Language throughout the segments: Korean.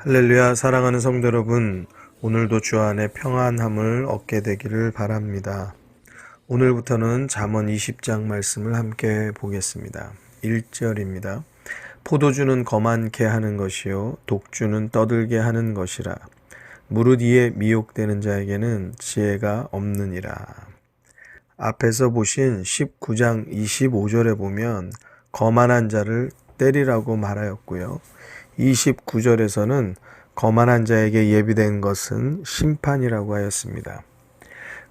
할렐루야, 사랑하는 성도 여러분, 오늘도 주 안에 평안함을 얻게 되기를 바랍니다. 오늘부터는 잠언 20장 말씀을 함께 보겠습니다. 1절입니다. 포도주는 거만케 하는 것이요 독주는 떠들게 하는 것이라. 무릇 이에 미혹되는 자에게는 지혜가 없느니라. 앞에서 보신 19장 25절에 보면 거만한 자를 때리라고 말하였고요. 29절에서는 거만한 자에게 예비된 것은 심판이라고 하였습니다.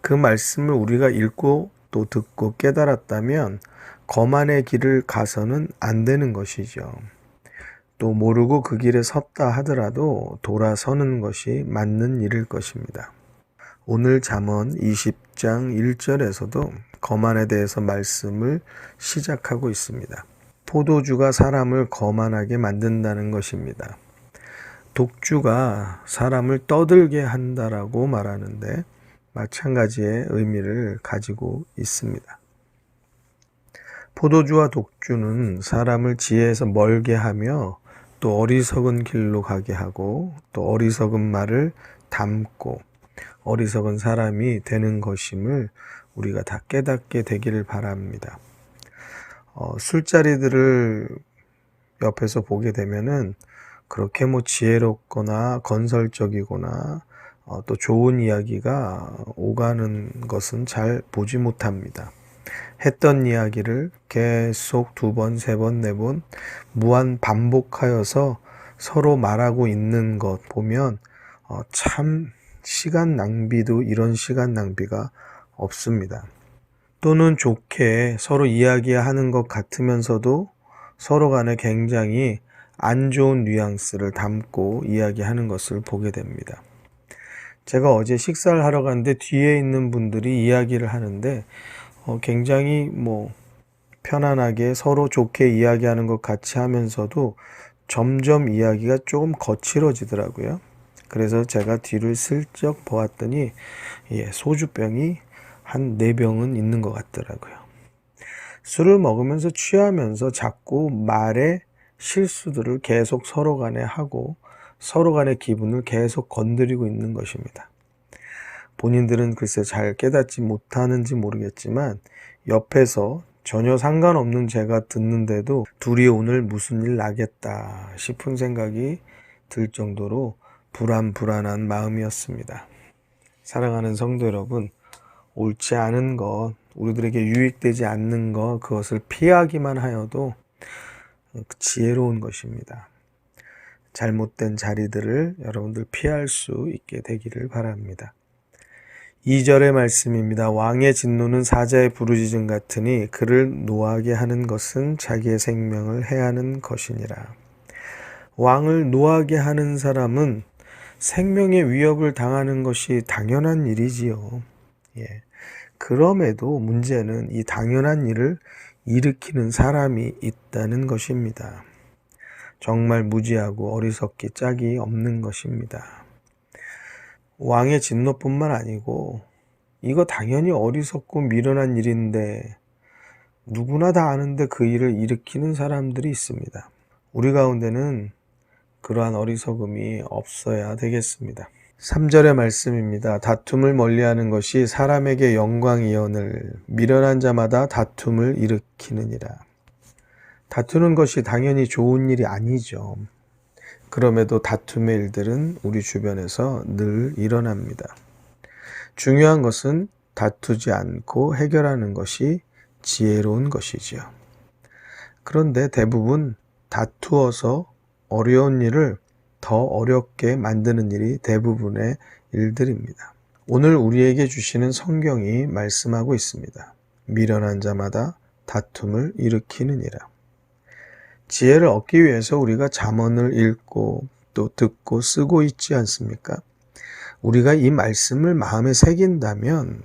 그 말씀을 우리가 읽고 또 듣고 깨달았다면 거만의 길을 가서는 안 되는 것이죠. 또 모르고 그 길에 섰다 하더라도 돌아서는 것이 맞는 일일 것입니다. 오늘 잠언 20장 1절에서도 거만에 대해서 말씀을 시작하고 있습니다. 포도주가 사람을 거만하게 만든다는 것입니다. 독주가 사람을 떠들게 한다라고 말하는데 마찬가지의 의미를 가지고 있습니다. 포도주와 독주는 사람을 지혜에서 멀게 하며 또 어리석은 길로 가게 하고 또 어리석은 말을 담고 어리석은 사람이 되는 것임을 우리가 다 깨닫게 되기를 바랍니다. 술자리들을 옆에서 보게 되면은 그렇게 지혜롭거나 건설적이거나 또 좋은 이야기가 오가는 것은 잘 보지 못합니다. 했던 이야기를 계속 2번, 3번, 4번 무한 반복하여서 서로 말하고 있는 것 보면 참 시간 낭비도 이런 시간 낭비가 없습니다. 또는 좋게 서로 이야기하는 것 같으면서도 서로 간에 굉장히 안 좋은 뉘앙스를 담고 이야기하는 것을 보게 됩니다. 제가 어제 식사를 하러 갔는데 뒤에 있는 분들이 이야기를 하는데 굉장히 편안하게 서로 좋게 이야기하는 것 같이 하면서도 점점 이야기가 조금 거칠어지더라고요. 그래서 제가 뒤를 슬쩍 보았더니 소주병이 한 4병은 있는 것 같더라고요. 술을 먹으면서 취하면서 자꾸 말의 실수들을 계속 서로 간에 하고 서로 간의 기분을 계속 건드리고 있는 것입니다. 본인들은 글쎄 잘 깨닫지 못하는지 모르겠지만 옆에서 전혀 상관없는 제가 듣는데도 둘이 오늘 무슨 일 나겠다 싶은 생각이 들 정도로 불안한 마음이었습니다. 사랑하는 성도 여러분, 옳지 않은 것, 우리들에게 유익되지 않는 것, 그것을 피하기만 하여도 지혜로운 것입니다. 잘못된 자리들을 여러분들 피할 수 있게 되기를 바랍니다. 2절의 말씀입니다. 왕의 진노는 사자의 부르짖음 같으니 그를 노하게 하는 것은 자기의 생명을 해하는 것이니라. 왕을 노하게 하는 사람은 생명의 위협을 당하는 것이 당연한 일이지요. 그럼에도 문제는 이 당연한 일을 일으키는 사람이 있다는 것입니다. 정말 무지하고 어리석기 짝이 없는 것입니다. 왕의 진노뿐만 아니고 이거 당연히 어리석고 미련한 일인데 누구나 다 아는데 그 일을 일으키는 사람들이 있습니다. 우리 가운데는 그러한 어리석음이 없어야 되겠습니다. 3절의 말씀입니다. 다툼을 멀리하는 것이 사람에게 영광이오늘 미련한 자마다 다툼을 일으키느니라. 다투는 것이 당연히 좋은 일이 아니죠. 그럼에도 다툼의 일들은 우리 주변에서 늘 일어납니다. 중요한 것은 다투지 않고 해결하는 것이 지혜로운 것이지요. 그런데 대부분 다투어서 어려운 일을 더 어렵게 만드는 일이 대부분의 일들입니다. 오늘 우리에게 주시는 성경이 말씀하고 있습니다. 미련한 자마다 다툼을 일으키느니라. 지혜를 얻기 위해서 우리가 잠언을 읽고 또 듣고 쓰고 있지 않습니까? 우리가 이 말씀을 마음에 새긴다면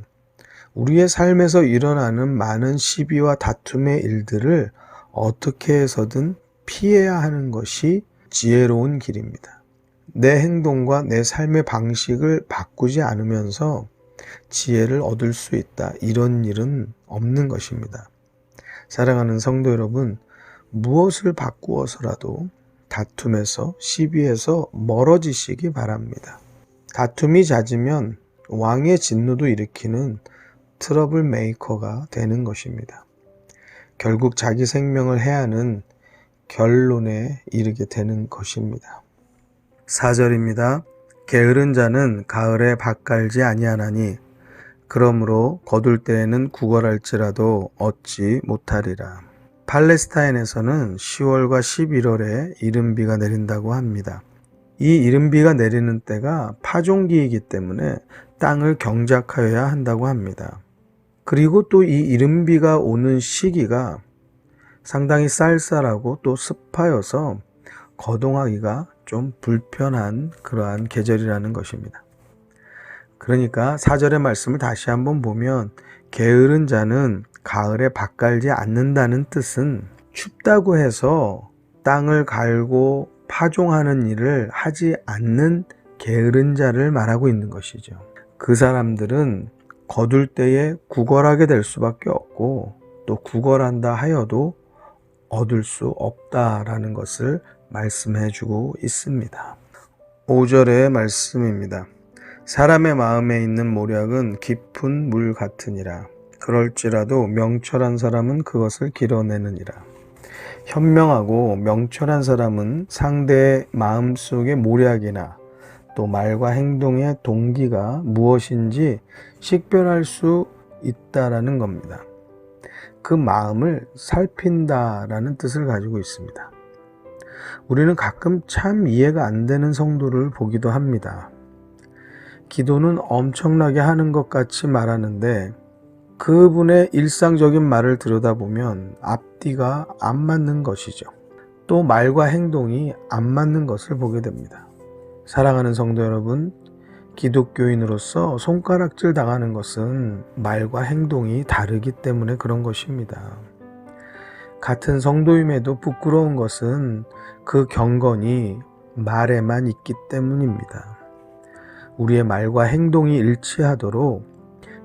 우리의 삶에서 일어나는 많은 시비와 다툼의 일들을 어떻게 해서든 피해야 하는 것이 지혜로운 길입니다. 내 행동과 내 삶의 방식을 바꾸지 않으면서 지혜를 얻을 수 있다. 이런 일은 없는 것입니다. 사랑하는 성도 여러분, 무엇을 바꾸어서라도 다툼에서 시비에서 멀어지시기 바랍니다. 다툼이 잦으면 왕의 진노도 일으키는 트러블 메이커가 되는 것입니다. 결국 자기 생명을 해하는 결론에 이르게 되는 것입니다. 4절입니다. 게으른 자는 가을에 밭 갈지 아니하나니 그러므로 거둘 때에는 구걸할지라도 얻지 못하리라. 팔레스타인에서는 10월과 11월에 이른비가 내린다고 합니다. 이 이른비가 내리는 때가 파종기이기 때문에 땅을 경작하여야 한다고 합니다. 그리고 또 이 이른비가 오는 시기가 상당히 쌀쌀하고 또 습하여서 거동하기가 좀 불편한 그러한 계절이라는 것입니다. 그러니까 4절의 말씀을 다시 한번 보면 게으른 자는 가을에 밭 갈지 않는다는 뜻은 춥다고 해서 땅을 갈고 파종하는 일을 하지 않는 게으른 자를 말하고 있는 것이죠. 그 사람들은 거둘 때에 구걸하게 될 수밖에 없고 또 구걸한다 하여도 얻을 수 없다라는 것을 말씀해 주고 있습니다. 5절의 말씀입니다. 사람의 마음에 있는 모략은 깊은 물 같으니라. 그럴지라도 명철한 사람은 그것을 길어내느니라. 현명하고 명철한 사람은 상대의 마음속의 모략이나 또 말과 행동의 동기가 무엇인지 식별할 수 있다라는 겁니다. 그 마음을 살핀다라는 뜻을 가지고 있습니다. 우리는 가끔 참 이해가 안 되는 성도를 보기도 합니다. 기도는 엄청나게 하는 것 같이 말하는데 그분의 일상적인 말을 들여다보면 앞뒤가 안 맞는 것이죠. 또 말과 행동이 안 맞는 것을 보게 됩니다. 사랑하는 성도 여러분, 기독교인으로서 손가락질 당하는 것은 말과 행동이 다르기 때문에 그런 것입니다. 같은 성도임에도 부끄러운 것은 그 경건이 말에만 있기 때문입니다. 우리의 말과 행동이 일치하도록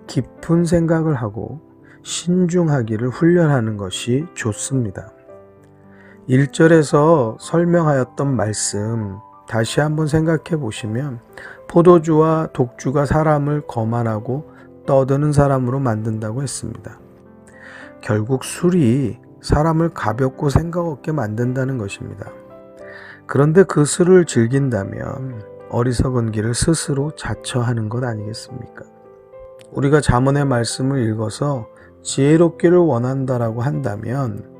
깊은 생각을 하고 신중하기를 훈련하는 것이 좋습니다. 1절에서 설명하였던 말씀 다시 한번 생각해 보시면 포도주와 독주가 사람을 거만하고 떠드는 사람으로 만든다고 했습니다. 결국 술이 사람을 가볍고 생각 없게 만든다는 것입니다. 그런데 그 술을 즐긴다면 어리석은 길을 스스로 자처하는 것 아니겠습니까? 우리가 잠언의 말씀을 읽어서 지혜롭기를 원한다라고 한다면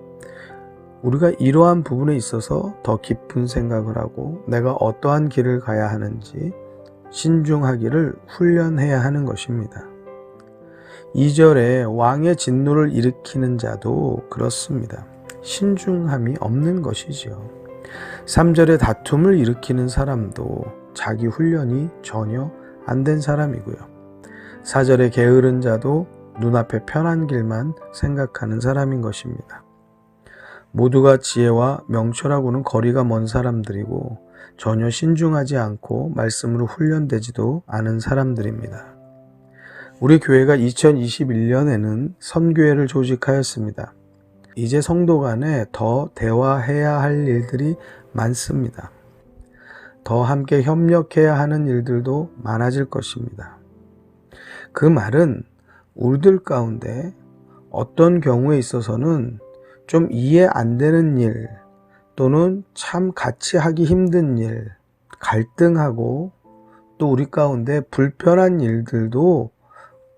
우리가 이러한 부분에 있어서 더 깊은 생각을 하고 내가 어떠한 길을 가야 하는지 신중하기를 훈련해야 하는 것입니다. 2절에 왕의 진노를 일으키는 자도 그렇습니다. 신중함이 없는 것이지요. 3절에 다툼을 일으키는 사람도 자기 훈련이 전혀 안 된 사람이고요. 4절에 게으른 자도 눈앞에 편한 길만 생각하는 사람인 것입니다. 모두가 지혜와 명철하고는 거리가 먼 사람들이고 전혀 신중하지 않고 말씀으로 훈련되지도 않은 사람들입니다. 우리 교회가 2021년에는 선교회를 조직하였습니다. 이제 성도 간에 더 대화해야 할 일들이 많습니다. 더 함께 협력해야 하는 일들도 많아질 것입니다. 그 말은 우리들 가운데 어떤 경우에 있어서는 좀 이해 안 되는 일 또는 참 같이 하기 힘든 일, 갈등하고 또 우리 가운데 불편한 일들도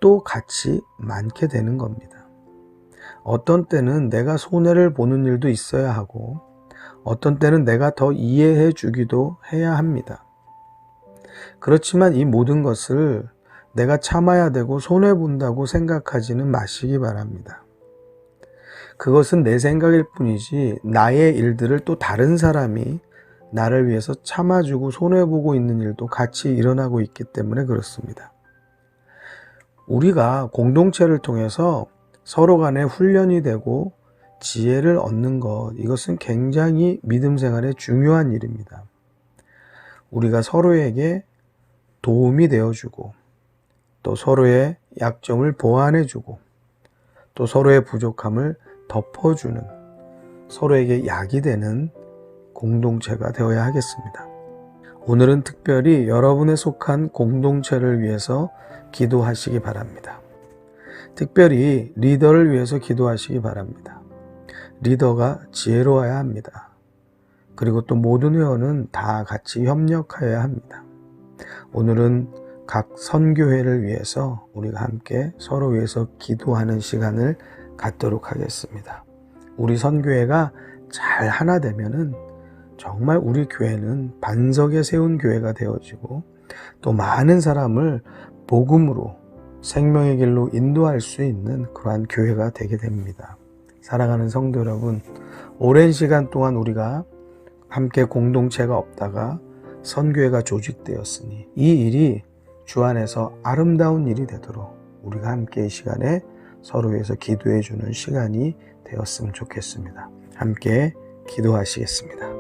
또 같이 많게 되는 겁니다. 어떤 때는 내가 손해를 보는 일도 있어야 하고 어떤 때는 내가 더 이해해 주기도 해야 합니다. 그렇지만 이 모든 것을 내가 참아야 되고 손해본다고 생각하지는 마시기 바랍니다. 그것은 내 생각일 뿐이지 나의 일들을 또 다른 사람이 나를 위해서 참아주고 손해보고 있는 일도 같이 일어나고 있기 때문에 그렇습니다. 우리가 공동체를 통해서 서로 간에 훈련이 되고 지혜를 얻는 것, 이것은 굉장히 믿음 생활에 중요한 일입니다. 우리가 서로에게 도움이 되어주고 또 서로의 약점을 보완해주고 또 서로의 부족함을 덮어주는 서로에게 약이 되는 공동체가 되어야 하겠습니다. 오늘은 특별히 여러분에 속한 공동체를 위해서 기도하시기 바랍니다. 특별히 리더를 위해서 기도하시기 바랍니다. 리더가 지혜로워야 합니다. 그리고 또 모든 회원은 다 같이 협력하여야 합니다. 오늘은 각 선교회를 위해서 우리가 함께 서로 위해서 기도하는 시간을 갖도록 하겠습니다. 우리 선교회가 잘 하나 되면은 정말 우리 교회는 반석에 세운 교회가 되어지고 또 많은 사람을 복음으로 생명의 길로 인도할 수 있는 그러한 교회가 되게 됩니다. 사랑하는 성도 여러분, 오랜 시간 동안 우리가 함께 공동체가 없다가 선교회가 조직되었으니 이 일이 주 안에서 아름다운 일이 되도록 우리가 함께 이 시간에 서로 위해서 기도해 주는 시간이 되었으면 좋겠습니다. 함께 기도하시겠습니다.